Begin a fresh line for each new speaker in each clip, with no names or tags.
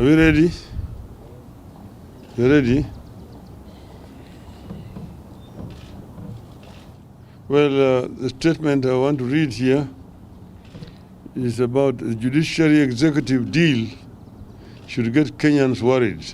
we ready? You ready? Well, the statement I want to read here is about the judiciary executive deal should get Kenyans worried.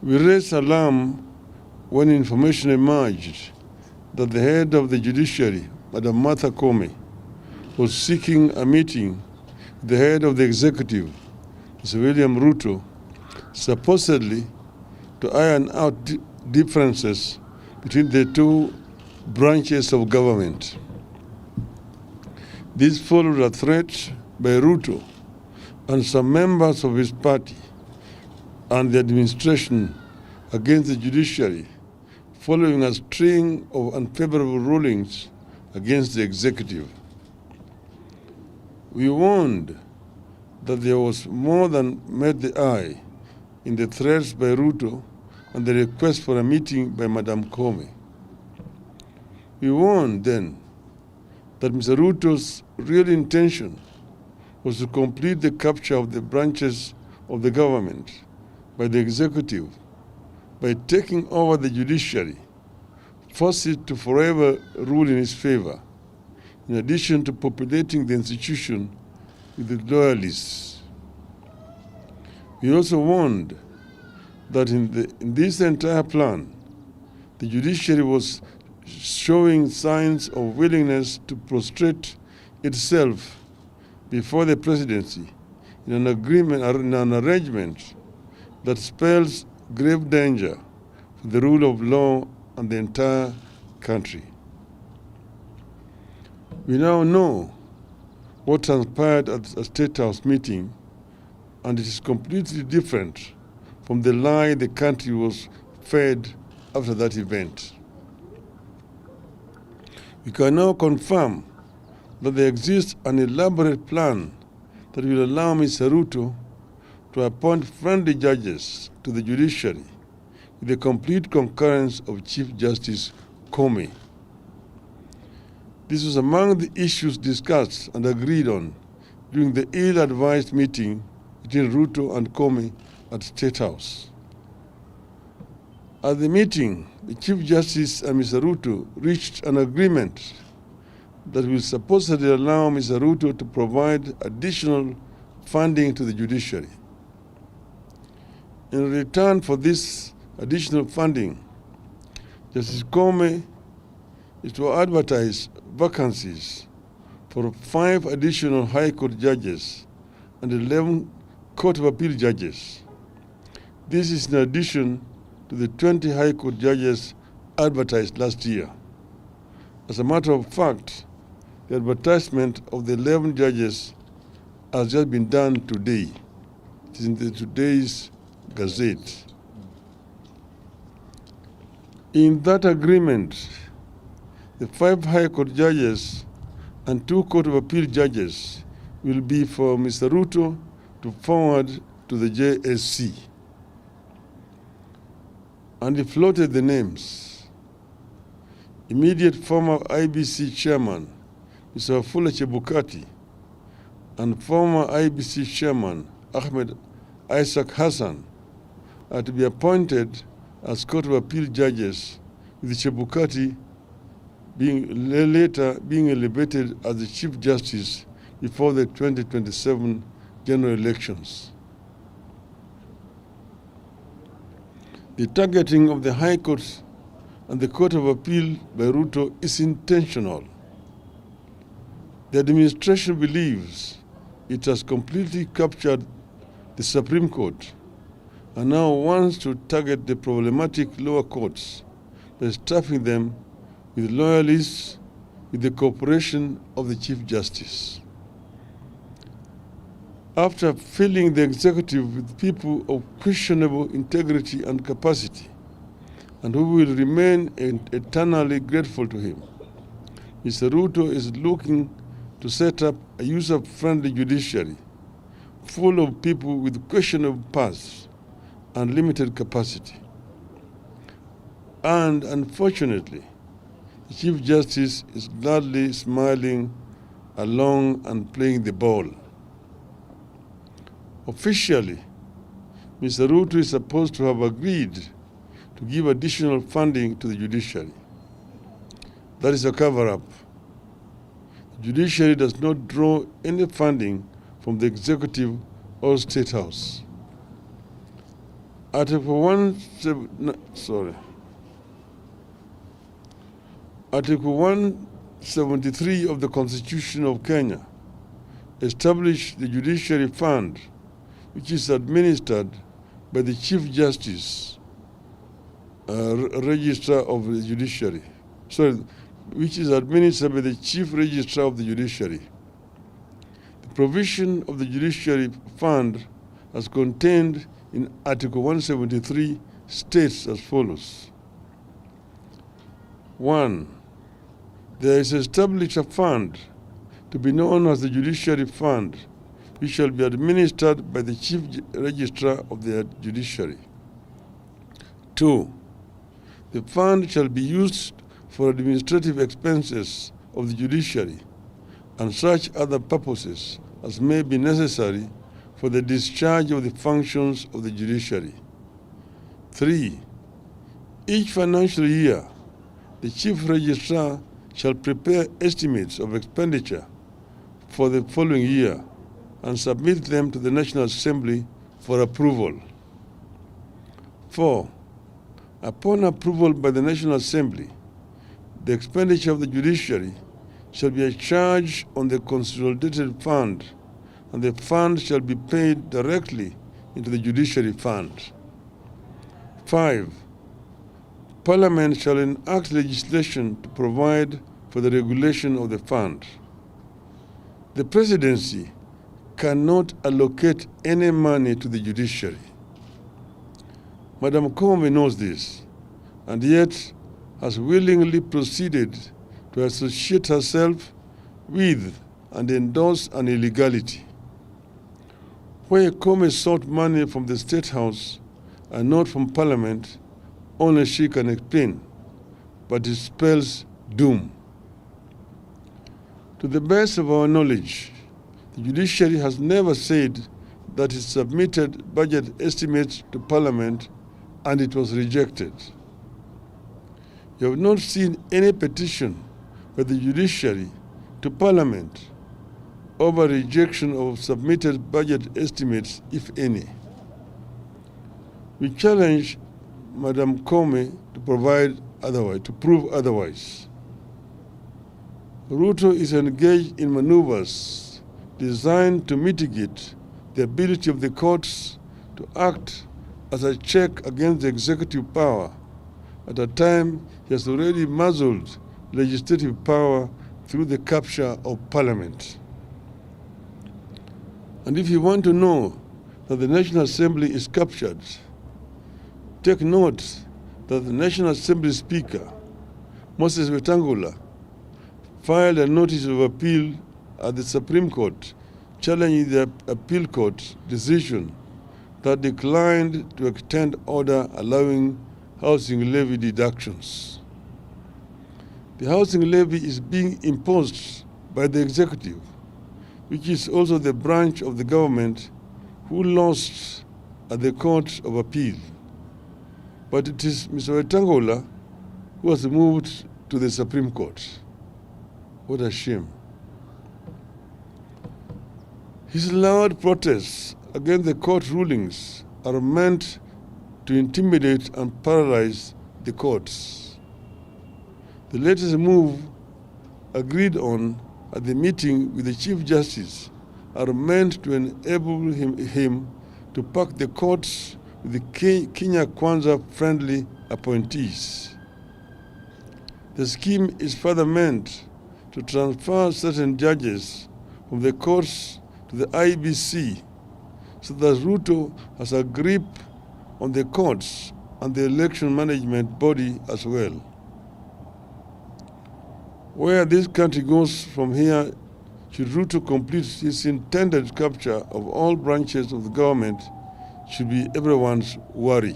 We raised alarm when information emerged that the head of the judiciary, Madam Martha Koome, was seeking a meeting with the head of the executive, Mr. William Ruto, supposedly to iron out differences between the two branches of government. This followed a threat by Ruto and some members of his party and the administration against the judiciary, following a string of unfavorable rulings against the executive. We warned that there was more than met the eye in the threats by Ruto and the request for a meeting by Madam Koome. We warned then that Mr. Ruto's real intention was to complete the capture of the branches of the government by the executive by taking over the judiciary, force it to forever rule in his favor, in addition to populating the institution with the loyalists. We also warned that in this entire plan, the judiciary was showing signs of willingness to prostrate itself before the presidency in an arrangement that spells grave danger for the rule of law and the entire country. We now know what transpired at a State House meeting, and it is completely different from the lie the country was fed after that event. We can now confirm that there exists an elaborate plan that will allow Mr. Ruto to appoint friendly judges to the judiciary with the complete concurrence of Chief Justice Koome. This was among the issues discussed and agreed on during the ill-advised meeting between Ruto and Koome at State House. At the meeting, the Chief Justice and Mr. Ruto reached an agreement that will supposedly allow Mr. Ruto to provide additional funding to the judiciary. In return for this additional funding, Justice Koome is to advertise vacancies for 5 additional High Court judges and 11 Court of Appeal judges. This is in addition to the 20 High Court judges advertised last year. As a matter of fact, the advertisement of the 11 judges has just been done today. It is in today's Gazette. In that agreement, the 5 High Court judges and 2 Court of Appeal judges will be for Mr. Ruto to forward to the JSC. And he floated the names. Immediate former IEBC chairman, Mr. Wafula Chebukati, and former IEBC chairman, Ahmed Isaac Hassan, are to be appointed as Court of Appeal judges, with Chebukati later being elevated as the Chief Justice before the 2027 general elections. The targeting of the High Court and the Court of Appeal by Ruto is intentional. The administration believes it has completely captured the Supreme Court and now wants to target the problematic lower courts by stuffing them with loyalists with the cooperation of the Chief Justice. After filling the executive with people of questionable integrity and capacity, and who will remain eternally grateful to him, Mr. Ruto is looking to set up a user-friendly judiciary full of people with questionable pasts and limited capacity. And unfortunately, the Chief Justice is gladly smiling along and playing the ball. Officially, Mr. Ruto is supposed to have agreed to give additional funding to the judiciary. That is a cover-up. The judiciary does not draw any funding from the executive or state house. Article 173 of the Constitution of Kenya established the Judiciary Fund, which is administered by the Chief Justice, Registrar of the Judiciary. Which is administered by the Chief Registrar of the Judiciary. The provision of the Judiciary Fund as contained in Article 173 states as follows. 1. There is established a fund to be known as the Judiciary Fund, which shall be administered by the Chief Registrar of the Judiciary. 2. The fund shall be used for administrative expenses of the judiciary and such other purposes as may be necessary for the discharge of the functions of the judiciary. 3. Each financial year, the Chief Registrar shall prepare estimates of expenditure for the following year and submit them to the National Assembly for approval. 4. Upon approval by the National Assembly, the expenditure of the judiciary shall be a charge on the consolidated fund, and the fund shall be paid directly into the judiciary fund. 5. Parliament shall enact legislation to provide for the regulation of the fund. The presidency cannot allocate any money to the judiciary. Madam Koome knows this, and yet has willingly proceeded to associate herself with and endorse an illegality. Where Koome sought money from the State House and not from Parliament, only she can explain, but it spells doom. To the best of our knowledge, the judiciary has never said that it submitted budget estimates to Parliament and it was rejected. You have not seen any petition by the judiciary to Parliament over rejection of submitted budget estimates, if any. We challenge Madam Koome to prove otherwise. Ruto is engaged in maneuvers designed to mitigate the ability of the courts to act as a check against the executive power at a time he has already muzzled legislative power through the capture of Parliament. And if you want to know that the National Assembly is captured, take note that the National Assembly Speaker, Moses Wetangula, filed a notice of appeal at the Supreme Court challenging the appeal court decision that declined to extend order allowing housing levy deductions. The housing levy is being imposed by the executive, which is also the branch of the government who lost at the Court of Appeal. But it is Mr. Wetangula who has moved to the Supreme Court. What a shame. His loud protests against the court rulings are meant to intimidate and paralyze the courts. The latest move agreed on at the meeting with the Chief Justice are meant to enable him to pack the courts with the Kenya Kwanza friendly appointees. The scheme is further meant to transfer certain judges from the courts to the IEBC so that Ruto has a grip on the courts and the election management body as well. Where this country goes from here, should Ruto complete his intended capture of all branches of the government, should be everyone's worry.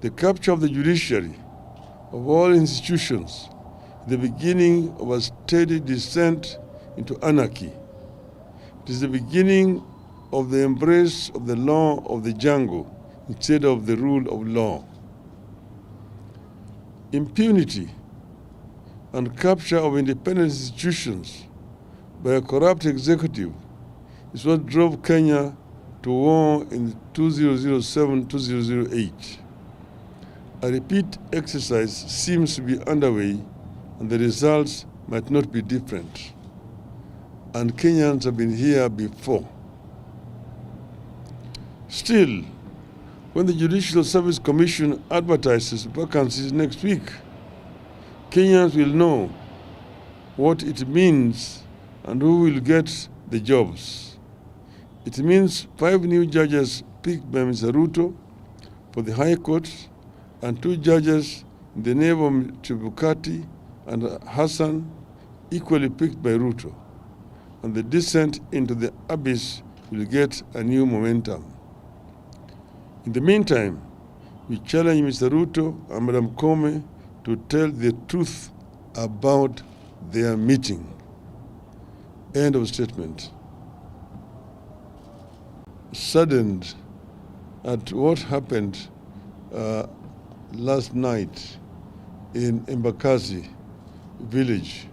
The capture of the judiciary, of all institutions, is the beginning of a steady descent into anarchy. It is the beginning of the embrace of the law of the jungle instead of the rule of law. Impunity and capture of independent institutions by a corrupt executive is what drove Kenya to war in 2007-2008. A repeat exercise seems to be underway, and the results might not be different. And Kenyans have been here before. Still, when the Judicial Service Commission advertises vacancies next week, Kenyans will know what it means and who will get the jobs. It means 5 new judges picked by Mr. Ruto for the High Court and 2 judges in the name of Chebukati and Hassan, equally picked by Ruto. And the descent into the abyss will get a new momentum. In the meantime, we challenge Mr. Ruto and Madam Kome to tell the truth about their meeting. End of statement. Saddened at what happened last night in Embakasi village,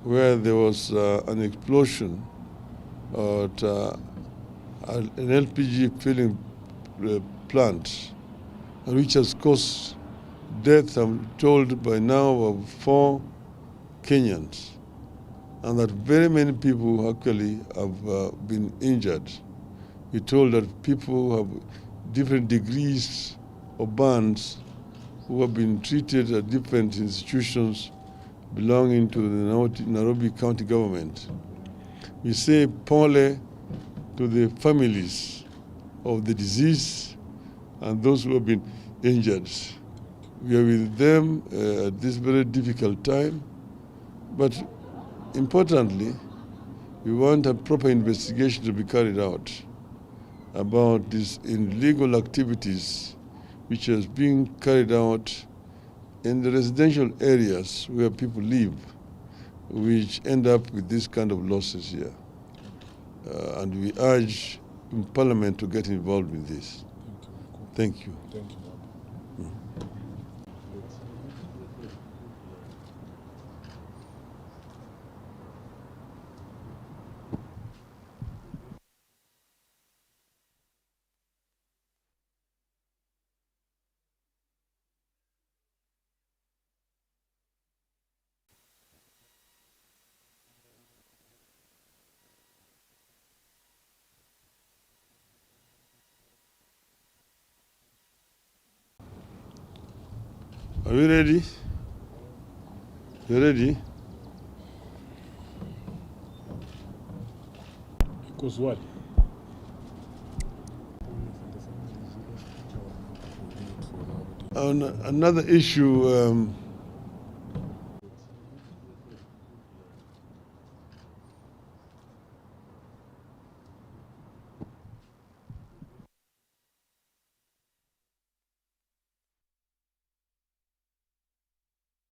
where there was an explosion at an LPG filling plant, which has caused death, I'm told by now, of 4 Kenyans, and that very many people actually have been injured. We're told that people have different degrees of burns who have been treated at different institutions belonging to the Nairobi County government. We say pole to the families of the deceased and those who have been injured. We are with them at this very difficult time, but importantly, we want a proper investigation to be carried out about these illegal activities which is being carried out in the residential areas where people live, which end up with this kind of losses here. And we urge in Parliament to get involved with this. Thank you.
Thank you.
Are we ready? You ready?
Because what?
On another issue,